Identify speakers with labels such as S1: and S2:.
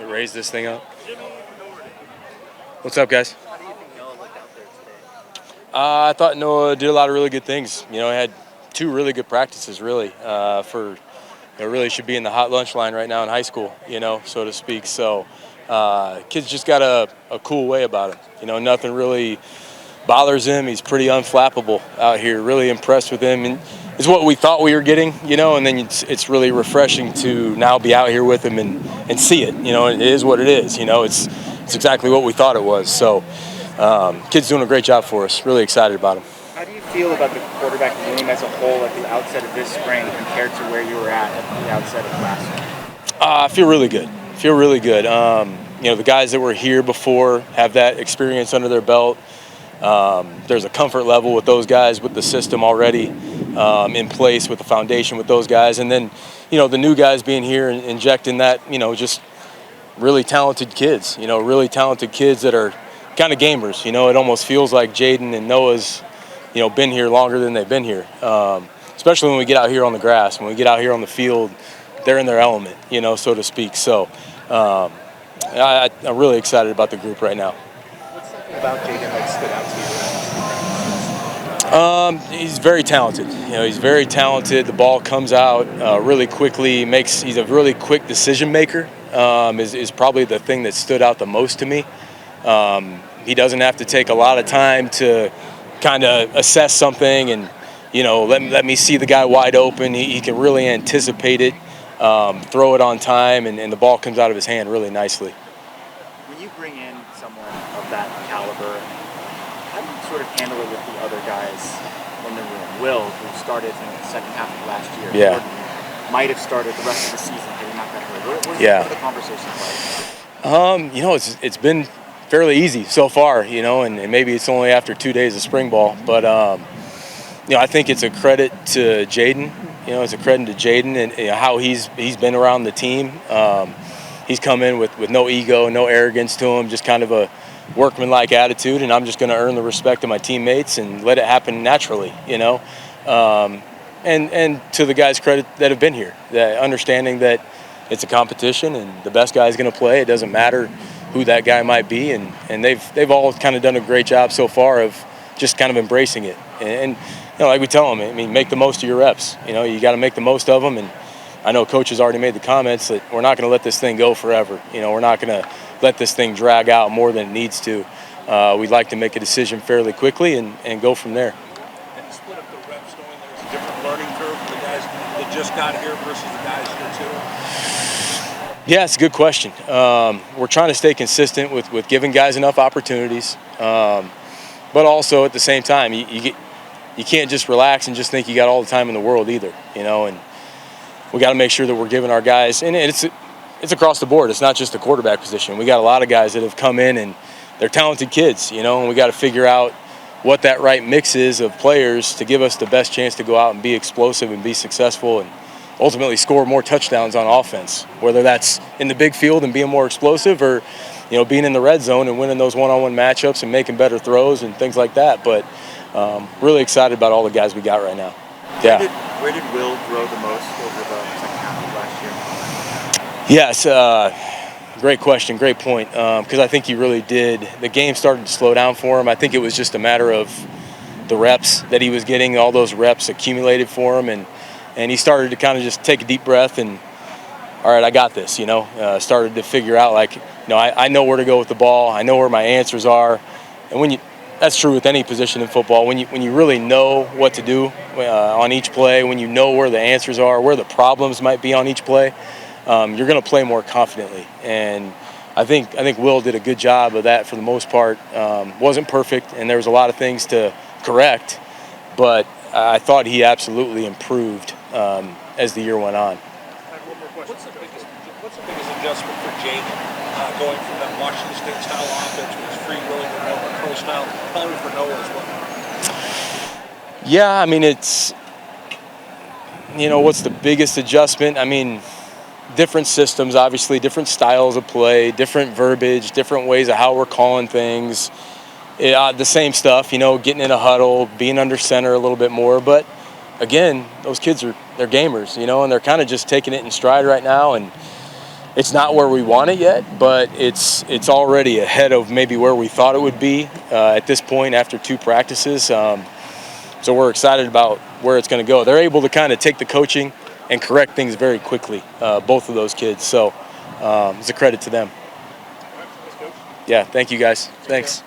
S1: Raise this thing up. What's up, guys?
S2: How do you think Noah looked out there today?
S1: I thought Noah did a lot of really good things. He had 2 really good practices, really, really should be in the hot lunch line right now in high school, so to speak. So kid's just got a cool way about him. Nothing really bothers him. He's pretty unflappable out here. Really impressed with him. And it's what we thought we were getting, and then it's really refreshing to now be out here with him and see it. It is what it is. It's exactly what we thought it was. So kid's doing a great job for us. Really excited about him.
S2: How do you feel about the quarterback room as a whole at the outset of this spring compared to where you were at the outset of last spring?
S1: I feel really good. The guys that were here before have that experience under their belt. There's a comfort level with those guys, with the system already in place, with the foundation with those guys. And then, the new guys being here and injecting that, just really talented kids, that are kind of gamers. It almost feels like Jaden and Noah's, been here longer than they've been here, especially when we get out here on the grass. When we get out here on the field, they're in their element, so to speak. So I'm really excited about the group right now.
S2: What's something about Jaden that stood out to you?
S1: He's very talented. He's very talented. The ball comes out really quickly. He's a really quick decision maker. Is probably the thing that stood out the most to me. He doesn't have to take a lot of time to kind of assess something and let me see the guy wide open. He can really anticipate it, throw it on time, and the ball comes out of his hand really nicely.
S2: When you bring in someone of that caliber, how do you sort of handle it with the other guys in the room? Will, who started in the second half of last year,
S1: Yeah.
S2: Jordan might have started the rest of the season had he not got hurt. What are the conversations like?
S1: It's been fairly easy so far, and maybe it's only after 2 days of spring ball, but I think it's a credit to Jaden. It's a credit to Jaden and how he's been around the team. He's come in with no ego, no arrogance to him, just kind of a workmanlike attitude, and I'm just going to earn the respect of my teammates and let it happen naturally, And to the guys' credit that have been here, that understanding that it's a competition and the best guy is going to play. It doesn't matter who that guy might be, and they've all kind of done a great job so far of just kind of embracing it. And like we tell them, make the most of your reps. You got to make the most of them. And I know Coach has already made the comments that we're not going to let this thing go forever. We're not going to let this thing drag out more than it needs to. We'd like to make a decision fairly quickly and go from there.
S3: And split up the reps, knowing there's a different learning curve for the guys that just got here versus the guys here too.
S1: Yeah, it's a good question. We're trying to stay consistent with giving guys enough opportunities, but also at the same time, you can't just relax and just think you got all the time in the world either, and we got to make sure that we're giving our guys, and it's across the board. It's not just the quarterback position. We got a lot of guys that have come in and they're talented kids, and we got to figure out what that right mix is of players to give us the best chance to go out and be explosive and be successful and ultimately score more touchdowns on offense, whether that's in the big field and being more explosive or, being in the red zone and winning those one-on-one matchups and making better throws and things like that. But really excited about all the guys we got right now. Yeah.
S2: Where did Will grow the most over the second half of last year?
S1: Yes, great question, great point. Because I think he really did. The game started to slow down for him. I think it was just a matter of the reps that he was getting, all those reps accumulated for him, and he started to kind of just take a deep breath and, all right, I got this, started to figure out I know where to go with the ball. I know where my answers are. And that's true with any position in football. When you really know what to do on each play, when you know where the answers are, where the problems might be on each play, you're going to play more confidently. And I think Will did a good job of that for the most part. Wasn't perfect, and there was a lot of things to correct, but I thought he absolutely improved as the year went on.
S3: What's the biggest adjustment for Jaden going from that Washington State style offense, which is free rolling to pro style, probably for Noah as well?
S1: Yeah, it's what's the biggest adjustment? Different systems, obviously, different styles of play, different verbiage, different ways of how we're calling things. The same stuff, getting in a huddle, being under center a little bit more, but again, those kids they're gamers, and they're kind of just taking it in stride right now. And It's not where we want it yet, but it's already ahead of maybe where we thought it would be at this point after 2 practices. So we're excited about where it's going to go. They're able to kind of take the coaching and correct things very quickly, both of those kids. So it's a credit to them. Yeah, thank you guys. Thanks.